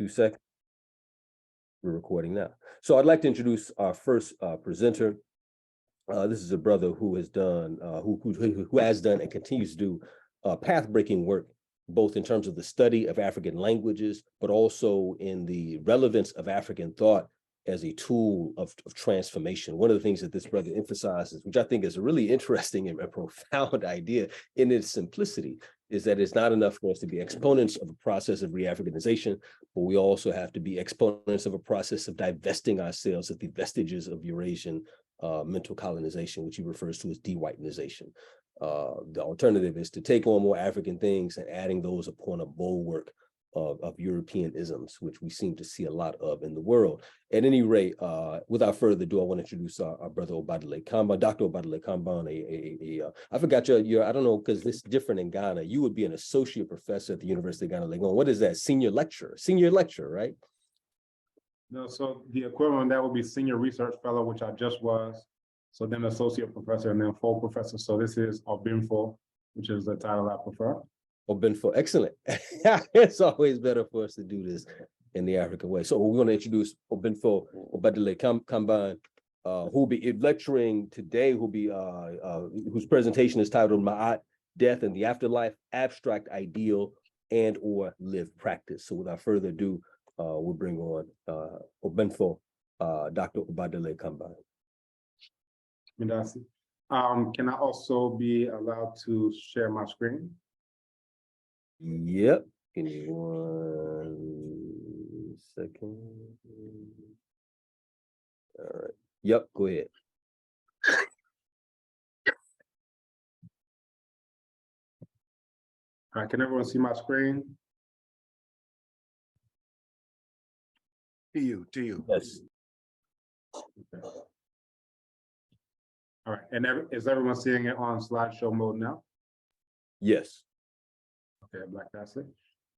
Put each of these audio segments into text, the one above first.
2 seconds. We're recording now. So I'd like to introduce our first presenter. This is a brother who has done, who has done and continues to do path-breaking work, both in terms of the study of African languages, but also in the relevance of African thought as a tool of transformation. One of the things that this brother emphasizes, which I think is a really interesting and profound idea in its simplicity, is that it's not enough for us to be exponents of a process of re-Africanization, but we also have to be exponents of a process of divesting ourselves of the vestiges of Eurasian mental colonization, which he refers to as de-whitenization. The alternative is to take on more African things and adding those upon a bulwark of European isms, which we seem to see a lot of in the world. At any rate, without further ado, I want to introduce our brother Obadele Kamban, Dr. Obadele Kamban. I forgot your, I don't know, because this is different in Ghana. You would be an associate professor at the University of Ghana, Legon. What is that? Senior lecturer, right? No, so the equivalent of that would be senior research fellow, which I just was. So then associate professor and then full professor. So this is Obinfo, which is the title I prefer. Obinfo, excellent. It's always better for us to do this in the African way. So we're going to introduce Obinfo Obadele Kamban, who will be lecturing today, whose presentation is titled Maat, Death and the Afterlife, Abstract Ideal and or Lived Practice. So without further ado, we'll bring on Obinfo, Dr. Obadele Kamban. Can I also be allowed to share my screen? Yep. Give me 1 second. All right. Yep, go ahead. All right, can everyone see my screen? To you. Yes. Okay. All right, and is everyone seeing it on slideshow mode now? Yes. Okay, Black Castle.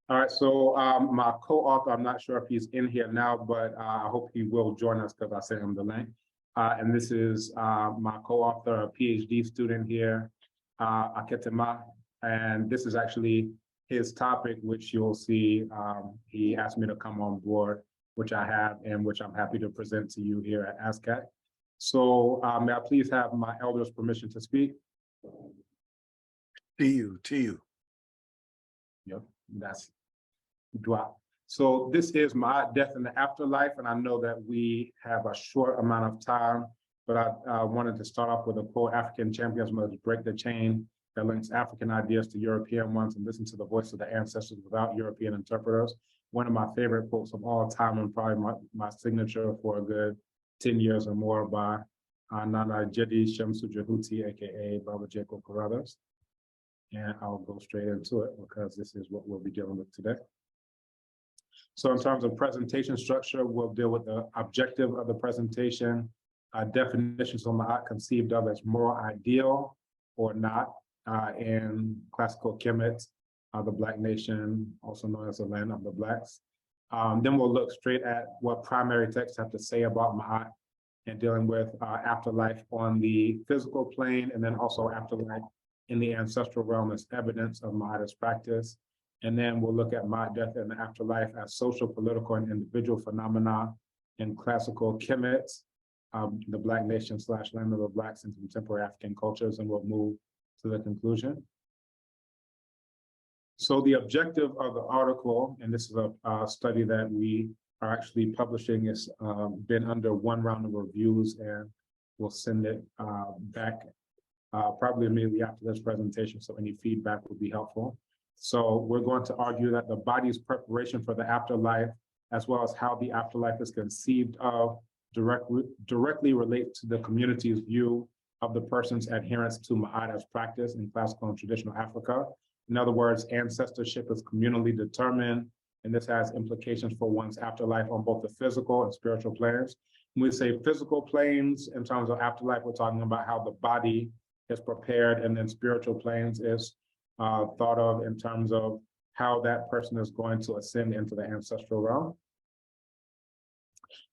All right, so my co-author, I'm not sure if he's in here now, but I hope he will join us because I sent him the link. And this is my co-author, a PhD student here, Aketema, and this is actually his topic, which you'll see. He asked me to come on board, which I have, and which I'm happy to present to you here at ASCAC. So may I please have my elder's permission to speak? To you. Yep, that's drop. So this is my death in the afterlife, and I know that we have a short amount of time, but I wanted to start off with a quote: African champions must break the chain that links African ideas to European ones and listen to the voice of the ancestors without European interpreters. One of my favorite quotes of all time, and probably my signature for a good 10 years or more, by Nana Jedi Shamsu Jahuti, aka Baba Jacob Carruthers. And I'll go straight into it because this is what we'll be dealing with today. So in terms of presentation structure, we'll deal with the objective of the presentation, definitions of Maat conceived of as moral ideal or not in classical Kemet, the Black nation, also known as the land of the Blacks. Then we'll look straight at what primary texts have to say about Maat and dealing with afterlife on the physical plane, and then also afterlife in the ancestral realm as evidence of Maat's practice. And then we'll look at Maat, death, and the afterlife as social, political, and individual phenomena in classical Kemet, the Black nation / land of the Blacks, and contemporary African cultures, and we'll move to the conclusion. So the objective of the article, and this is a study that we are actually publishing, has been under 1 round of reviews, and we'll send it back probably immediately after this presentation, so any feedback would be helpful. So we're going to argue that the body's preparation for the afterlife, as well as how the afterlife is conceived of, directly relate to the community's view of the person's adherence to Maat as practice in classical and traditional Africa. In other words, ancestorship is communally determined, and this has implications for one's afterlife on both the physical and spiritual planes. When we say physical planes, in terms of afterlife, we're talking about how the body is prepared, and then spiritual planes is thought of in terms of how that person is going to ascend into the ancestral realm.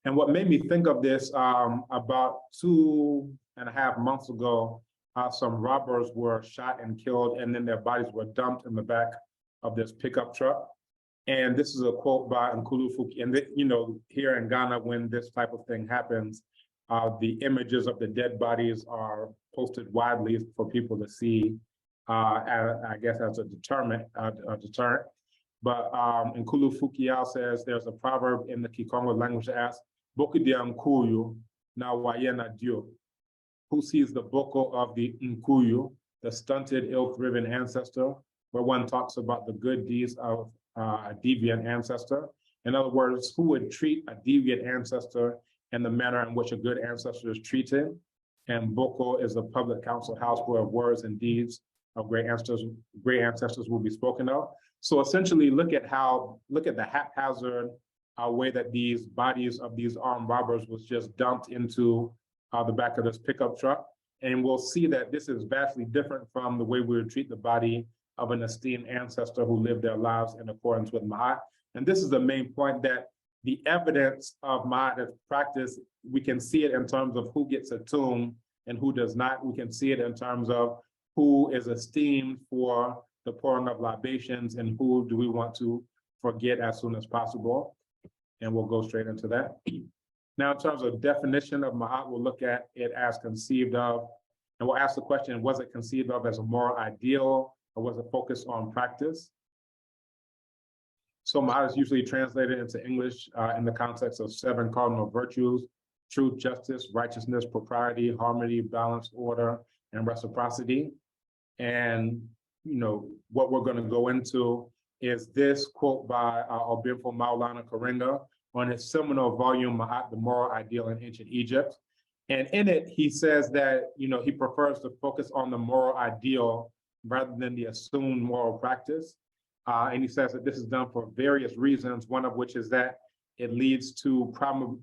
And what made me think of this, about 2.5 months ago, some robbers were shot and killed, and then their bodies were dumped in the back of this pickup truck. And this is a quote by Nkulu Fuki. And you know, here in Ghana, when this type of thing happens, the images of the dead bodies are posted widely for people to see, I guess as a deterrent. But Nkulu Fukiao says there's a proverb in the Kikongo language that asks, Bokudia Nkuyu na Wayena Dio. Who sees the boko of the Nkuyu, the stunted, ill-driven ancestor, where one talks about the good deeds of a deviant ancestor. In other words, who would treat a deviant ancestor in the manner in which a good ancestor is treated? And boko is a public council house where words and deeds of great ancestors will be spoken of. So essentially, look at the haphazard way that these bodies of these armed robbers was just dumped into the back of this pickup truck. And we'll see that this is vastly different from the way we would treat the body of an esteemed ancestor who lived their lives in accordance with Maat. And this is the main point, that the evidence of Maat as practice, we can see it in terms of who gets a tomb and who does not. We can see it in terms of who is esteemed for the pouring of libations and who do we want to forget as soon as possible. And we'll go straight into that. Now, in terms of definition of Maat, we'll look at it as conceived of, and we'll ask the question, was it conceived of as a moral ideal, or was it focused on practice? So Maat is usually translated into English in the context of 7 cardinal virtues: truth, justice, righteousness, propriety, harmony, balance, order, and reciprocity. And you know what we're going to go into is this quote by Obinfo Maulana Karenga on his seminal volume, Maat, the Moral Ideal in Ancient Egypt. And in it, he says that, you know, he prefers to focus on the moral ideal rather than the assumed moral practice. And he says that this is done for various reasons, one of which is that it leads to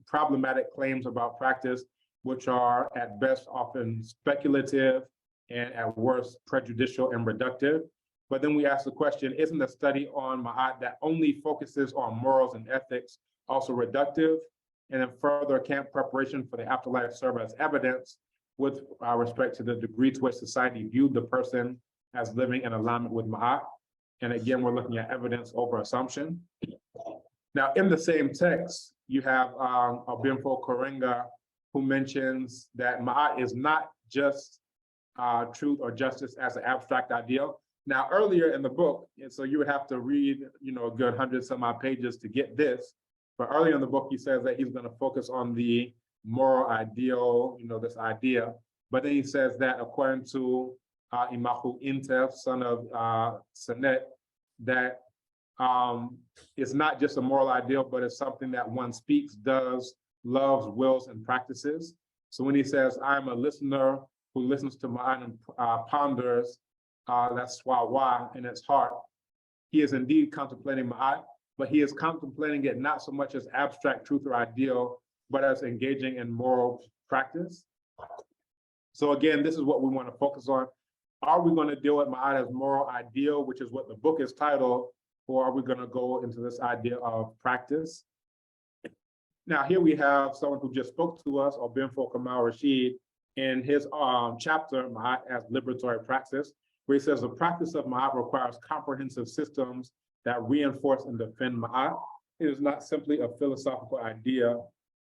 problematic claims about practice, which are at best often speculative and at worst prejudicial and reductive. But then we ask the question, isn't a study on Maat that only focuses on morals and ethics also reductive? And then further, can't preparation for the afterlife serve as evidence with respect to the degree to which society viewed the person as living in alignment with Maat? And again, we're looking at evidence over assumption. Now, in the same text, you have Obinfo Karenga, who mentions that Maat is not just truth or justice as an abstract ideal. Now, earlier in the book, and so you would have to read, you know, a good 100-some-odd pages to get this. But earlier in the book, he says that he's going to focus on the moral ideal, you know, this idea. But then he says that according to Imahu Intef, son of Sanet, that it's not just a moral ideal, but it's something that one speaks, does, loves, wills, and practices. So when he says, I'm a listener who listens to Maat and ponders, that's Swawa in its heart, he is indeed contemplating Maat, but he is contemplating it not so much as abstract truth or ideal, but as engaging in moral practice. So again, this is what we want to focus on. Are we going to deal with Maat as moral ideal, which is what the book is titled, or are we going to go into this idea of practice? Now, here we have someone who just spoke to us, Obinfo Kamal Rashid, in his chapter, Maat as Liberatory Praxis, where he says the practice of Maat requires comprehensive systems that reinforce and defend Maat. It is not simply a philosophical idea,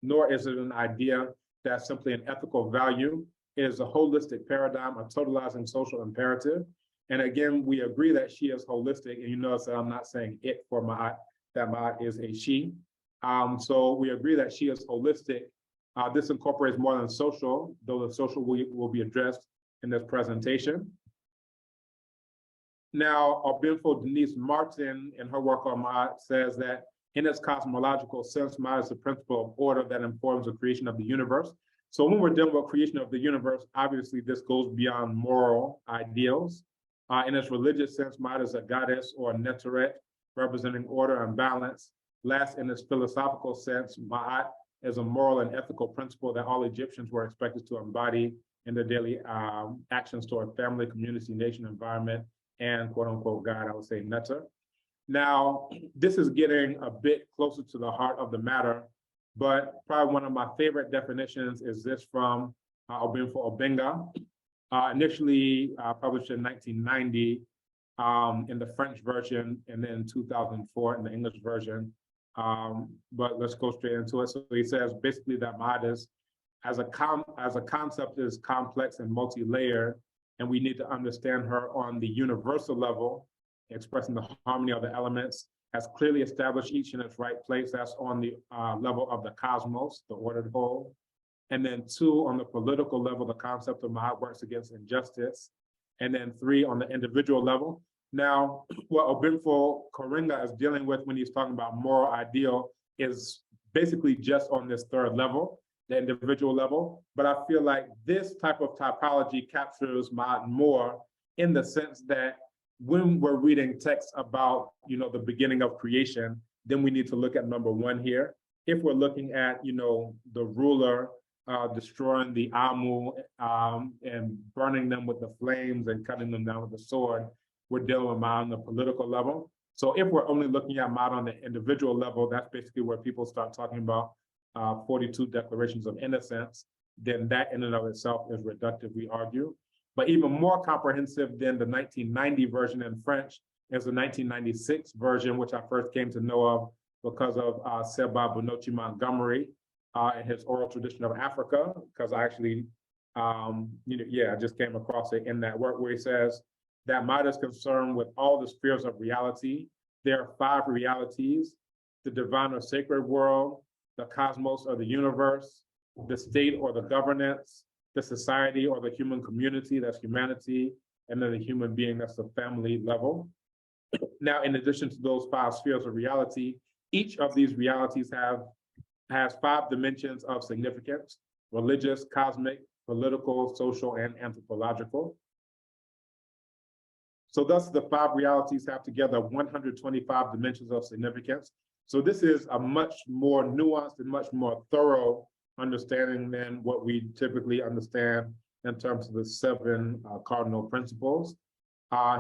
nor is it an idea that's simply an ethical value. It is a holistic paradigm, a totalizing social imperative. And again, we agree that she is holistic. And you notice that I'm not saying it for Maat, that Maat is a she. So we agree that she is holistic. This incorporates more than social, though the social will be addressed in this presentation. Now, Obinfo Denise Martin, in her work on Maat, says that in its cosmological sense, Maat is the principle of order that informs the creation of the universe. So when we're dealing with creation of the universe, obviously this goes beyond moral ideals. In its religious sense, Maat is a goddess or a neteret representing order and balance. Last, in its philosophical sense, Maat is a moral and ethical principle that all Egyptians were expected to embody in their daily actions toward family, community, nation, environment, and quote unquote God, I would say Netta. Now, this is getting a bit closer to the heart of the matter, but probably one of my favorite definitions is this from Obinfo Obenga, initially published in 1990. in the French version, and then 2004 in the English version. But let's go straight into it. So he says basically that Maat is, as a concept, is complex and multi-layered, and we need to understand her on the universal level, expressing the harmony of the elements, has clearly established each in its right place. That's on the level of the cosmos, the ordered whole. And then 2, on the political level, the concept of Maat works against injustice. And then 3, on the individual level. Now, what Obinfo Koringa is dealing with when he's talking about moral ideal is basically just on this 3rd level, the individual level. But I feel like this type of typology captures Maat more, in the sense that when we're reading texts about, the beginning of creation, then we need to look at number 1 here. If we're looking at, the ruler destroying the Amu and burning them with the flames and cutting them down with the sword, we're dealing with Maat on the political level. So if we're only looking at Maat on the individual level, that's basically where people start talking about 42 declarations of innocence. Then that in and of itself is reductive, we argue. But even more comprehensive than the 1990 version in French is the 1996 version, which I first came to know of because of Seba Bonochi Montgomery and his Oral Tradition of Africa, because I actually, I just came across it in that work where he says that Maat is concerned with all the spheres of reality. There are 5 realities: the divine or sacred world, the cosmos or the universe, the state or the governance, the society or the human community, that's humanity, and then the human being, that's the family level. Now, in addition to those 5 spheres of reality, each of these realities has 5 dimensions of significance: religious, cosmic, political, social, and anthropological. So thus the 5 realities have together 125 dimensions of significance. So this is a much more nuanced and much more thorough understanding than what we typically understand in terms of the 7 cardinal principles.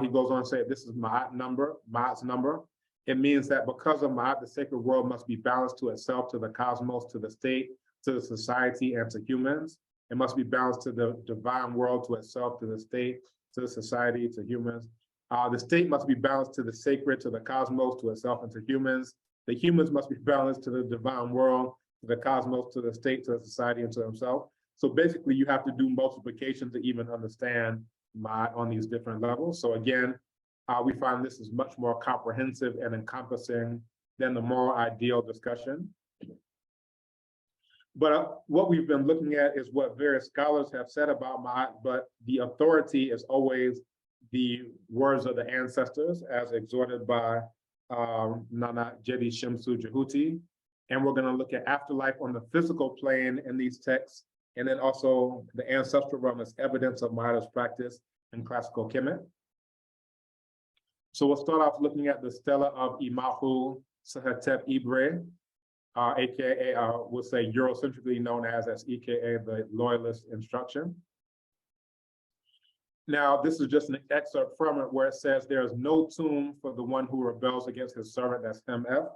He goes on to say, this is Maat's number. It means that because of Maat, the sacred world must be balanced to itself, to the cosmos, to the state, to the society, and to humans. It must be balanced to the divine world, to itself, to the state, to the society, to humans. The state must be balanced to the sacred, to the cosmos, to itself, and to humans. The humans must be balanced to the divine world, to the cosmos, to the state, to the society, and to himself. So basically, you have to do multiplication to even understand Maat on these different levels. So again, we find this is much more comprehensive and encompassing than the moral ideal discussion. But what we've been looking at is what various scholars have said about Maat, but the authority is always the words of the ancestors as exhorted by Nana Jedi Shemsu Jehuti. And we're going to look at afterlife on the physical plane in these texts, and then also the ancestral realm as evidence of Maat's practice in classical Kemet. So we'll start off looking at the stela of Imahu Sahetep Ibre, aka we'll say Eurocentrically known as EKA the Loyalist Instruction. Now, this is just an excerpt from it where it says, there is no tomb for the one who rebels against his servant, that's MF,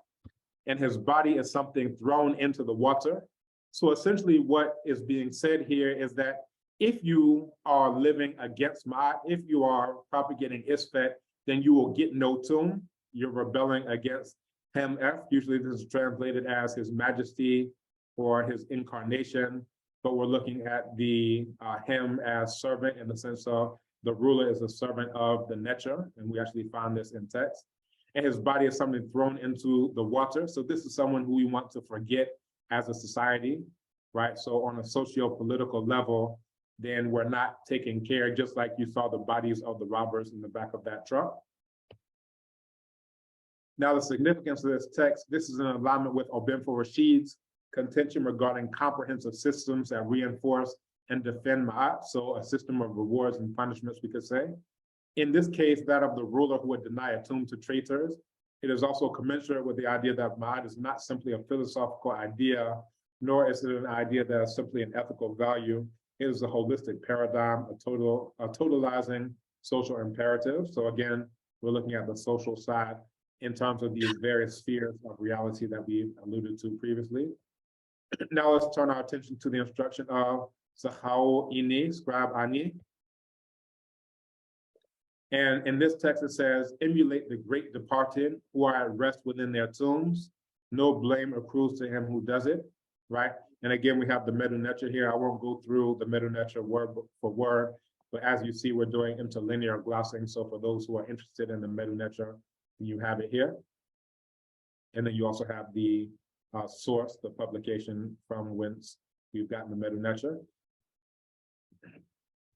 and his body is something thrown into the water. So essentially what is being said here is that if you are living against Maat, if you are propagating Isfet, then you will get no tomb. You're rebelling against MF. Usually this is translated as His Majesty or His incarnation, but we're looking at the him as servant in the sense of the ruler is a servant of the Necha, and we actually find this in text. And his body is something thrown into the water. So this is someone who we want to forget as a society, right? So on a socio-political level, then we're not taking care, just like you saw the bodies of the robbers in the back of that truck. Now, the significance of this text, this is in alignment with Obinfo Rashid's contention regarding comprehensive systems that reinforce and defend Maat, so a system of rewards and punishments, we could say. In this case, that of the ruler who would deny a tomb to traitors. It is also commensurate with the idea that Maat is not simply a philosophical idea, nor is it an idea that is simply an ethical value. It is a holistic paradigm, a totalizing social imperative. So again, we're looking at the social side in terms of these various spheres of reality that we alluded to previously. Now let's turn our attention to the instruction of Sahao Ini, Scribe Ani. And in this text, it says, emulate the great departed who are at rest within their tombs. No blame accrues to him who does it, right? And again, we have the Medu Neter here. I won't go through the Medu Neter word for word, but as you see, we're doing interlinear glossing. So for those who are interested in the Medu Neter, you have it here. And then you also have the source, the publication from whence you've gotten the Medu Neter.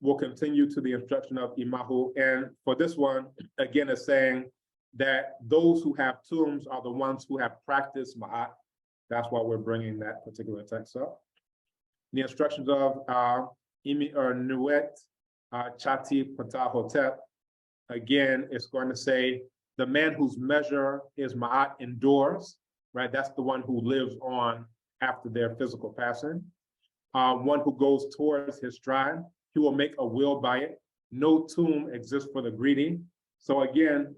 We'll continue to the instruction of Imahu. And for this one, again, it's saying that those who have tombs are the ones who have practiced Ma'at. That's why we're bringing that particular text up. The instructions of Imi or Nuet Chati Patahotep, again, it's going to say the man whose measure is Ma'at endures, right? That's the one who lives on after their physical passing. One who goes towards his stride, he will make a will by it. No tomb exists for the greedy. So again,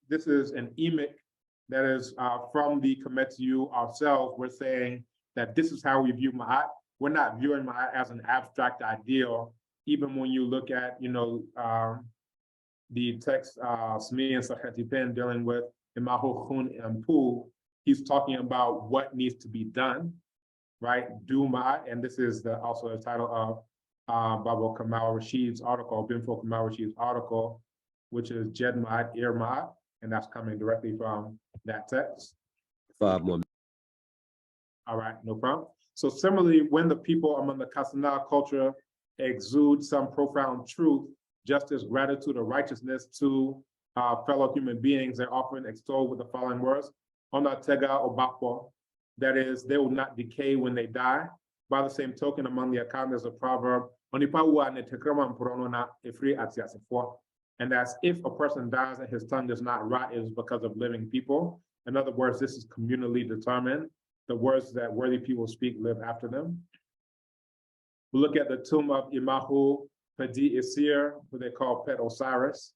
this is an emic that is from the Kemetiu ourselves. We're saying that this is how we view Ma'at. We're not viewing Ma'at as an abstract ideal. Even when you look at, the text, Smi and Sahetipen dealing with Imahu Khun Mpu, he's talking about what needs to be done, right? Do Ma'at, and this is also the title of Baba Kamal Rashid's article, Binfo Kamal Rashid's article, which is Jed Ma'at, Ir Ma'at, and that's coming directly from that text. 5 more. All right, no problem. So similarly, when the people among the Kasana culture exude some profound truth, justice, gratitude, or righteousness to fellow human beings, they're often extolled with the following words: Ona tega obapo, that is, they will not decay when they die. By the same token, among the Akan, there's a proverb, and that's if a person dies and his tongue does not rot, it is because of living people. In other words, this is communally determined. The words that worthy people speak live after them. We look at the tomb of Imahu Pedi Isir, who they call Pet Osiris,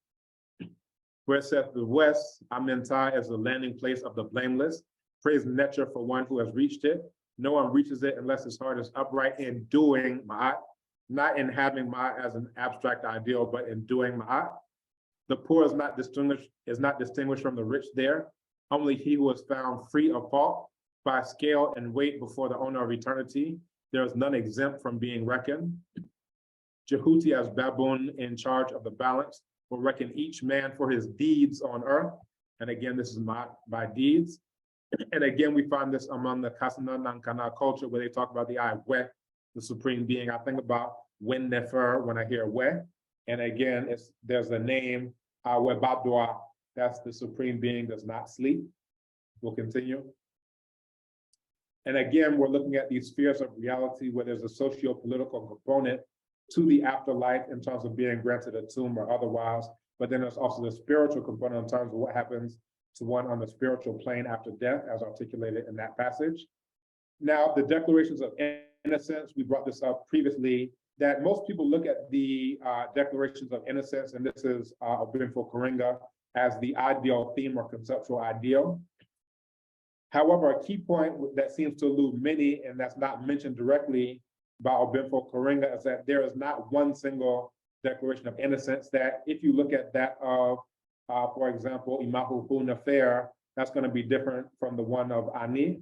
where it says the west, Amentai, is the landing place of the blameless. Praise Neter for one who has reached it. No one reaches it unless his heart is upright in doing Ma'at, not in having Ma'at as an abstract ideal, but in doing Ma'at. The poor is not distinguished from the rich there. Only he who is found free of fault by scale and weight before the owner of eternity. There is none exempt from being reckoned. Jehuti, as baboon in charge of the balance, will reckon each man for his deeds on earth. And again, this is Ma'at by deeds. And again, we find this among the Kasana Nankana culture where they talk about the I We, the supreme being. I think about Wen Nefer when I hear We. And again, there's a name, Webabdua, that's the supreme being does not sleep. We'll continue. And again, we're looking at these spheres of reality where there's a socio-political component to the afterlife in terms of being granted a tomb or otherwise. But then there's also the spiritual component in terms of what happens to one on the spiritual plane after death, as articulated in that passage. Now, the declarations of innocence, we brought this up previously, that most people look at the declarations of innocence, and this is Obinfo Karinga, as the ideal theme or conceptual ideal. However, a key point that seems to elude many, and that's not mentioned directly by Obinfo Karinga, is that there is not one single declaration of innocence, that if you look at that of, for example, Imahu Nefer, that's going to be different from the one of Ani.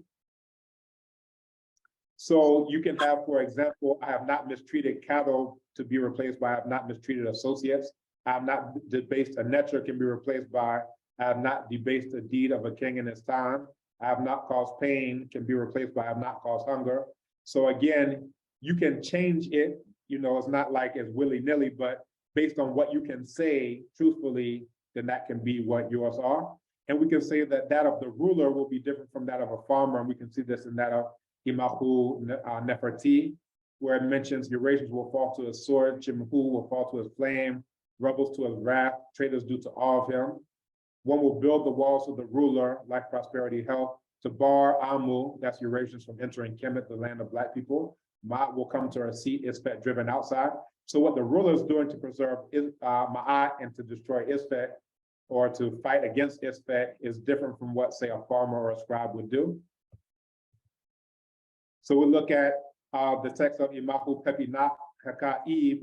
So you can have, for example, I have not mistreated cattle to be replaced by I have not mistreated associates. I have not debased a neter can be replaced by I have not debased a deed of a king in his time. I have not caused pain can be replaced by I have not caused hunger. So again, you can change it, it's not like it's willy-nilly, but based on what you can say truthfully, then that can be what yours are. And we can say that that of the ruler will be different from that of a farmer, and we can see this in that of Imahu Neferti, where it mentions Eurasians will fall to his sword, Chimhu will fall to his flame, rebels to his wrath, traitors due to awe of him. One will build the walls of the ruler, like prosperity, health, to bar Amu, that's Eurasians from entering Kemet, the land of Black people. Maat will come to her seat, Isfet driven outside. So what the ruler is doing to preserve Ma'at and to destroy Isfet, or to fight against Isfet, is different from what, say, a farmer or a scribe would do. So we look at the text of Imahu Pepinat Haka'ib,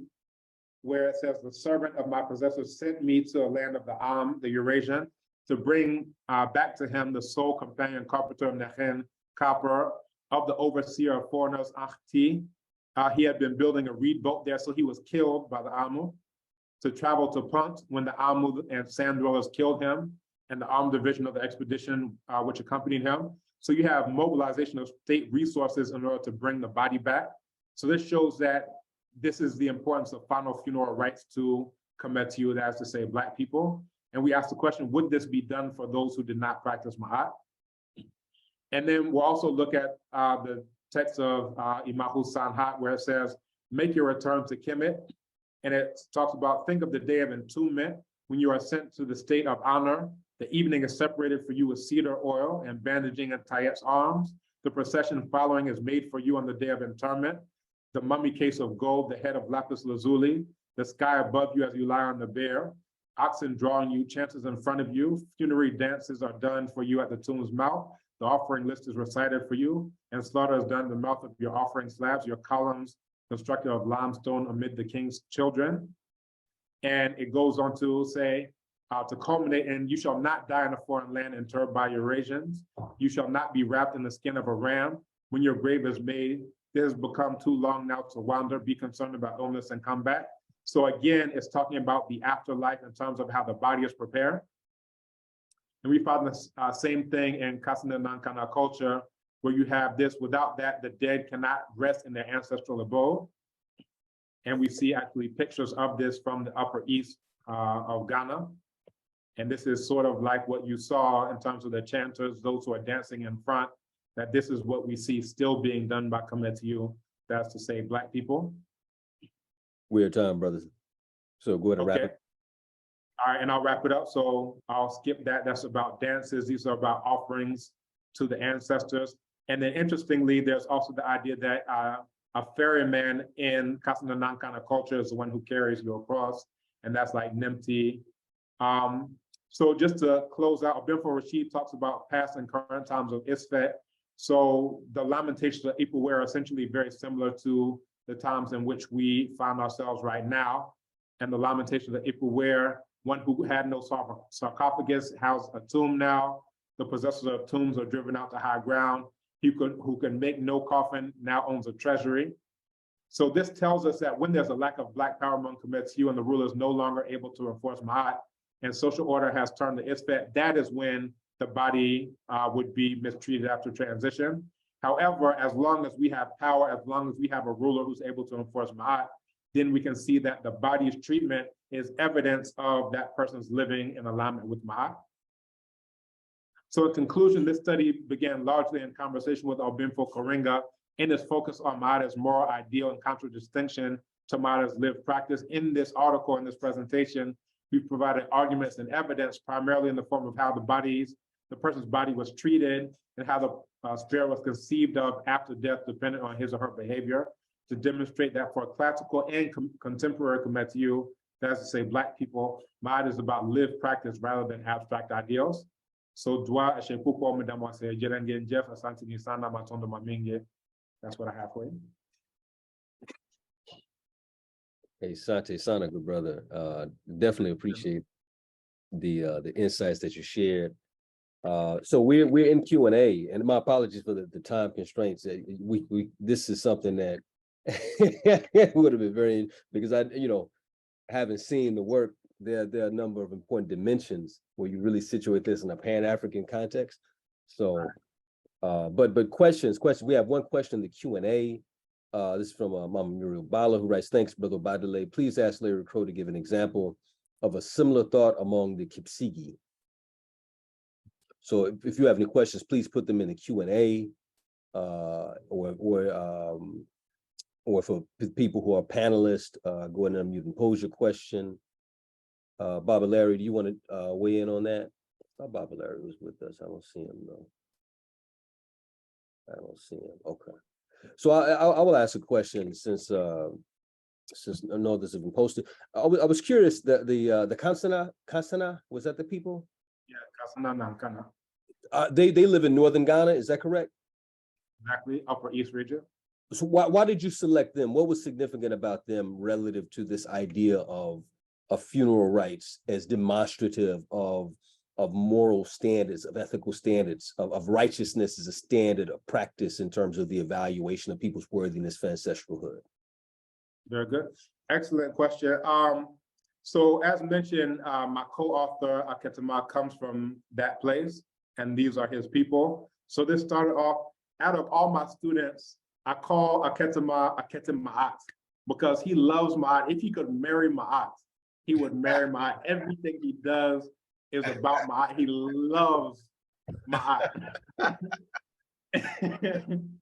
where it says, the servant of my possessor sent me to a land of the the Eurasian, to bring back to him the sole companion carpenter of Nechen Copper, of the overseer of foreigners, Achti. He had been building a reed boat there, so he was killed by the Amu. To travel to Punt when the Amu and sand dwellers killed him, and the armed division of the expedition which accompanied him. So you have mobilization of state resources in order to bring the body back. So this shows that this is the importance of final funeral rites to Kemetiu, that is to say Black people. And we asked the question, would this be done for those who did not practice Maat? And then we'll also look at the text of Imahu Sanhat, where it says, make your return to Kemet. And it talks about, think of the day of entombment when you are sent to the state of honor. The evening is separated for you with cedar oil and bandaging and Tayet's arms. The procession following is made for you on the day of interment. The mummy case of gold, the head of lapis lazuli, the sky above you as you lie on the bier, oxen drawing you, chances in front of you, funerary dances are done for you at the tomb's mouth. The offering list is recited for you, and slaughter is done in the mouth of your offering slabs, your columns constructed of limestone amid the king's children. And it goes on to say, to culminate, and you shall not die in a foreign land interred by Eurasians. You shall not be wrapped in the skin of a ram. When your grave is made, it has become too long now to wander. Be concerned about illness and come back. So again, it's talking about the afterlife in terms of how the body is prepared. And we found the same thing in Kasana Nankana culture, where you have this, without that, the dead cannot rest in their ancestral abode. And we see actually pictures of this from the Upper East of Ghana. And this is sort of like what you saw in terms of the chanters, those who are dancing in front, that this is what we see still being done by Kemetiu, that's to say Black people. Weird time, brothers. So go ahead and wrap it. All right, and I'll wrap it up. So I'll skip that. That's about dances. These are about offerings to the ancestors. And then interestingly, there's also the idea that a ferryman in Kasana Nankana culture is the one who carries you across, and that's like Nimti. So just to close out, Abimfo Rashid talks about past and current times of Isfet. So the lamentations of Ipuwe are essentially very similar to the times in which we find ourselves right now. And the lamentations of Ipuwe, one who had no sarcophagus housed a tomb now. The possessors of tombs are driven out to high ground. Who can make no coffin now owns a treasury. So this tells us that when there's a lack of Black power among Kemetiu and the ruler is no longer able to enforce Maat, and social order has turned to Isfet, that is when the body would be mistreated after transition. However, as long as we have power, as long as we have a ruler who's able to enforce Maat, then we can see that the body's treatment is evidence of that person's living in alignment with Maat. So in conclusion, this study began largely in conversation with Obimfo Koringa in its focus on Maat as moral ideal in contradistinction to Maat as lived practice. In this article, in this presentation, we provided arguments and evidence primarily in the form of how the person's body was treated and how the spirit was conceived of after death, depending on his or her behavior, to demonstrate that for classical and contemporary Kemetiu, that's to say Black people, Maat is about lived practice rather than abstract ideals. So dwa ashekupo medamwase jerenge Jeff asanti ni sana matondo maminge. That's what I have for you. Hey, Sante Sana, good brother. Definitely appreciate the insights that you shared. So we're in Q&A, and my apologies for the time constraints. This is something that would have been very, because having seen the work, there are a number of important dimensions where you really situate this in a Pan-African context. So, but questions. We have one question in the Q&A. This is from Mama Muriel Bala, who writes, thanks, Brother Badele. Please ask Larry Crow to give an example of a similar thought among the Kipsigi. So if you have any questions, please put them in the Q&A, or for people who are panelists, go ahead and unmute and pose your question. Baba Larry, do you want to weigh in on that? Oh, Baba Larry was with us. I don't see him though. I don't see him. Okay. So I will ask a question since no, this has been posted. I was curious that the Kasana, was that the people? Yeah, Kasana Nankana. They live in northern Ghana, is that correct? Exactly, Upper East region. So why did you select them? What was significant about them relative to this idea of funeral rites as demonstrative of moral standards, of ethical standards, of righteousness as a standard of practice in terms of the evaluation of people's worthiness for ancestralhood? Very good. Excellent question. So as mentioned, my co-author, Aketema, comes from that place, and these are his people. So this started off, out of all my students, I call Aketema Maat, because he loves Maat. If he could marry Maat, he would marry Maat. Everything he does is about Maat. He loves Maat.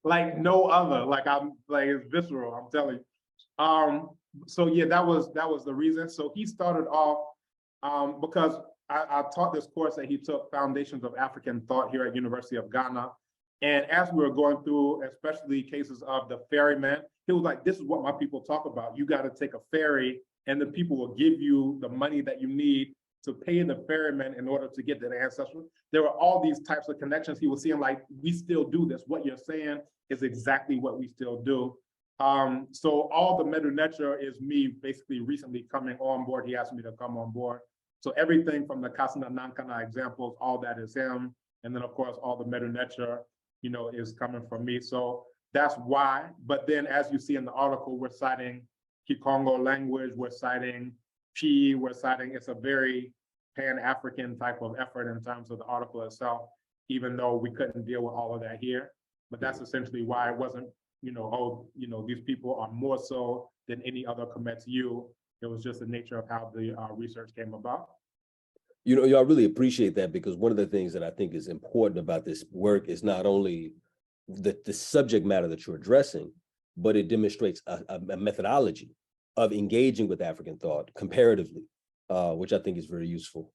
Like no other. Like it's visceral, I'm telling you. So yeah, that was the reason. So he started off because I taught this course that he took, Foundations of African Thought, here at University of Ghana. And as we were going through, especially cases of the ferryman, he was like, this is what my people talk about. You got to take a ferry and the people will give you the money that you need to pay the ferryman in order to get to the ancestral. There were all these types of connections he was seeing, like, we still do this. What you're saying is exactly what we still do. So all the Medu Neter is me basically recently coming on board. He asked me to come on board. So everything from the Kasana Nankana examples, all that is him. And then of course, all the Medu Neter, you know, is coming from me. So that's why. But then as you see in the article, we're citing Kikongo language, we're citing P, we're citing, it's a very Pan-African type of effort in terms of the article itself, even though we couldn't deal with all of that here. But that's essentially why it wasn't, you know, oh, you know, these people are more so than any other Kemet you. It was just the nature of how the research came about. You know, y'all really appreciate that, because one of the things that I think is important about this work is not only the subject matter that you're addressing, but it demonstrates a methodology of engaging with African thought comparatively, which I think is very useful.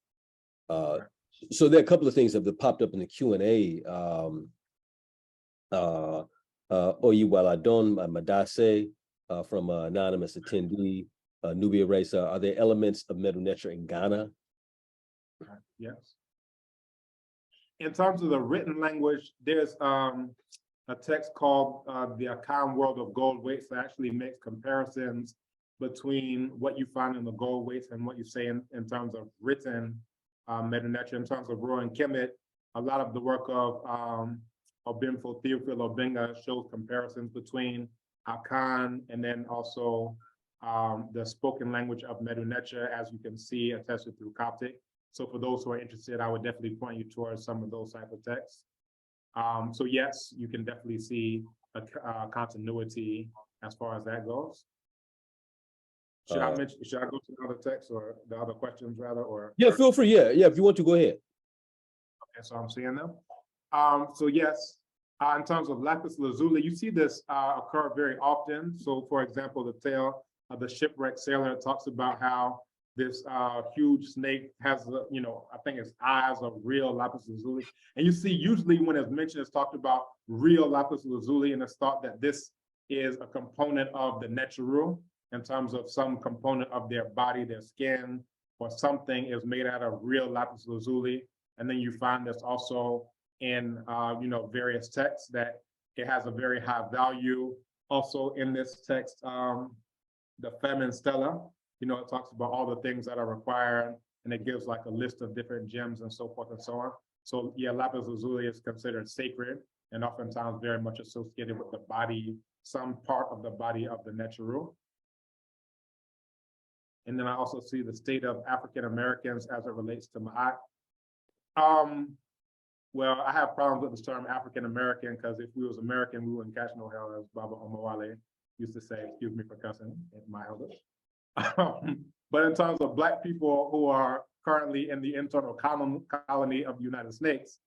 So there are a couple of things that have popped up in the Q&A. Oyiwaladon Madase from an anonymous attendee, Nubia Raisa, are there elements of Medu Neter in Ghana? Yes. In terms of the written language, there's a text called the Akan World of Gold Weights that actually makes comparisons between what you find in the gold weights and what you say in terms of written Medu Neter. In terms of Rowan Kemet, a lot of the work of Obimfo Theophile Obenga shows comparisons between Akan and then also the spoken language of Medu Neter, as you can see, attested through Coptic. So for those who are interested, I would definitely point you towards some of those type of texts. So yes, you can definitely see a continuity as far as that goes. Should I go to the other text or the other questions rather, or? Yeah, feel free. Yeah, if you want to, go ahead. Okay, so I'm seeing them. So yes, in terms of lapis lazuli, you see this occur very often. So for example, the tale of the shipwrecked sailor talks about how this huge snake has, you know, I think it's eyes of real lapis lazuli. And you see, usually when it's mentioned, it's talked about real lapis lazuli, and it's thought that this is a component of the Neteru in terms of some component of their body, their skin, or something is made out of real lapis lazuli. And then you find this also in, you know, various texts that it has a very high value. Also in this text, the Femin Stela, you know, it talks about all the things that are required, and it gives like a list of different gems and so forth and so on. So yeah, lapis lazuli is considered sacred and oftentimes very much associated with the body, some part of the body of the Neteru. And then I also see the state of African Americans as it relates to Maat. Well, I have problems with the term African American, because if we was American, we wouldn't catch no hell, as Baba Omawale used to say. Excuse me for cussing at my elders. But in terms of Black people who are currently in the internal colony of the United States,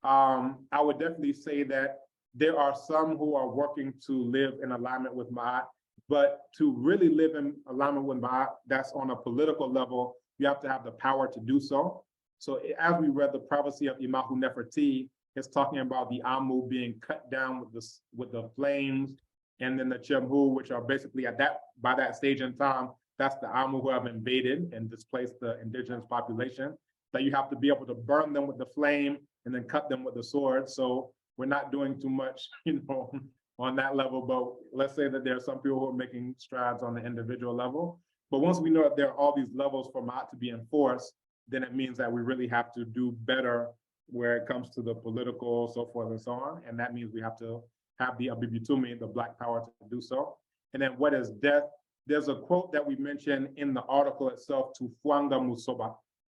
I would definitely say that there are some who are working to live in alignment with Maat, but to really live in alignment with Maat, that's on a political level, you have to have the power to do so. So as we read the prophecy of Imahu Neferti, it's talking about the Amu being cut down with the flames, and then the Chemhu, which are basically by that stage in time, that's the Amu who have invaded and displaced the indigenous population, that you have to be able to burn them with the flame and then cut them with the sword. So we're not doing too much, you know, on that level, but let's say that there are some people who are making strides on the individual level. But once we know that there are all these levels for Maat to be enforced, then it means that we really have to do better where it comes to the political, so forth and so on. And that means we have to have the Abibitumi, the Black power to do so. And then what is death? There's a quote that we mentioned in the article itself, to Fuanga Musoba,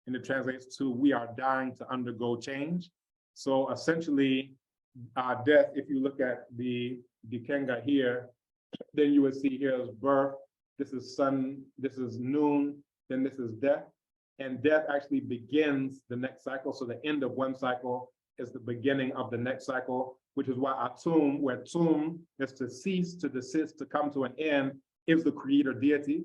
and it translates to, we are dying to undergo change. So essentially, death, if you look at the Kenga here, then you would see here is birth, this is sun, this is noon, then this is death. And death actually begins the next cycle. So the end of one cycle is the beginning of the next cycle, which is why Atum, where Tum is to cease, to desist, to come to an end, is the creator deity,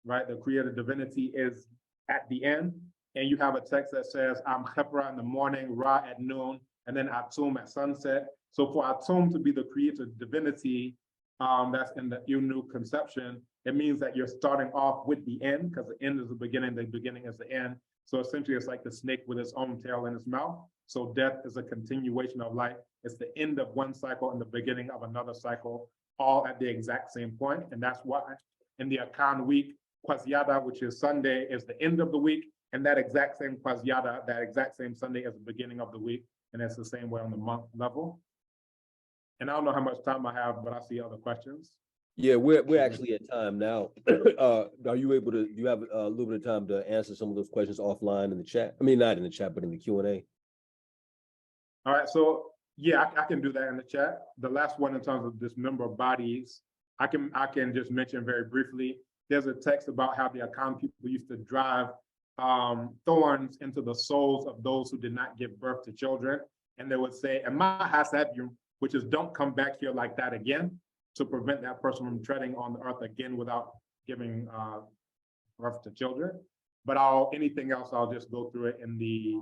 right? The creator divinity is at the end. And you have a text that says, I'm Khepra in the morning, Ra at noon, and then Atum at sunset. So for Atum to be the creator divinity, that's in the Inu conception, it means that you're starting off with the end, because the end is the beginning is the end. So essentially it's like the snake with its own tail in its mouth. So death is a continuation of life. It's the end of one cycle and the beginning of another cycle, all at the exact same point. And that's why in the Akan week, Kwaziada, which is Sunday, is the end of the week. And that exact same Kwaziada, that exact same Sunday is the beginning of the week. And it's the same way on the month level. And I don't know how much time I have, but I see other questions. Yeah, we're actually at time now. Are you able to, do you have a little bit of time to answer some of those questions offline in the chat? I mean, not in the chat, but in the Q&A. All right, so yeah, I can do that in the chat. The last one in terms of dismember bodies, I can just mention very briefly. There's a text about how the Akan people used to drive thorns into the souls of those who did not give birth to children. And they would say, "Ama hasabyu," which is don't come back here like that again, to prevent that person from treading on the earth again without giving birth to children. But anything else, I'll just go through it in the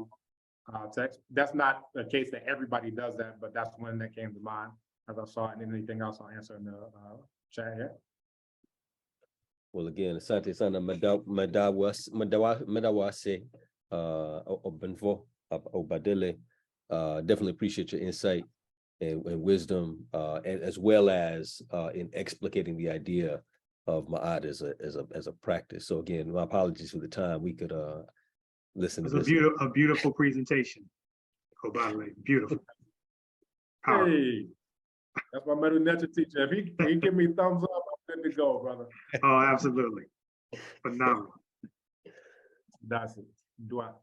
text. That's not the case that everybody does that, but that's one that came to mind as I saw it. And anything else, I'll answer in the chat here. Well, again, asante sana madawase obenfo obadele. Definitely appreciate your insight and wisdom, and as well as in explicating the idea of Maat as a practice. So again, my apologies for the time. We could listen It to was this. a beautiful presentation. Kobale, beautiful. Powerful. Hey, that's my middle nature teacher. If he give me thumbs up, I'm good to go, brother. Oh, absolutely. Phenomenal. That's it. Dua.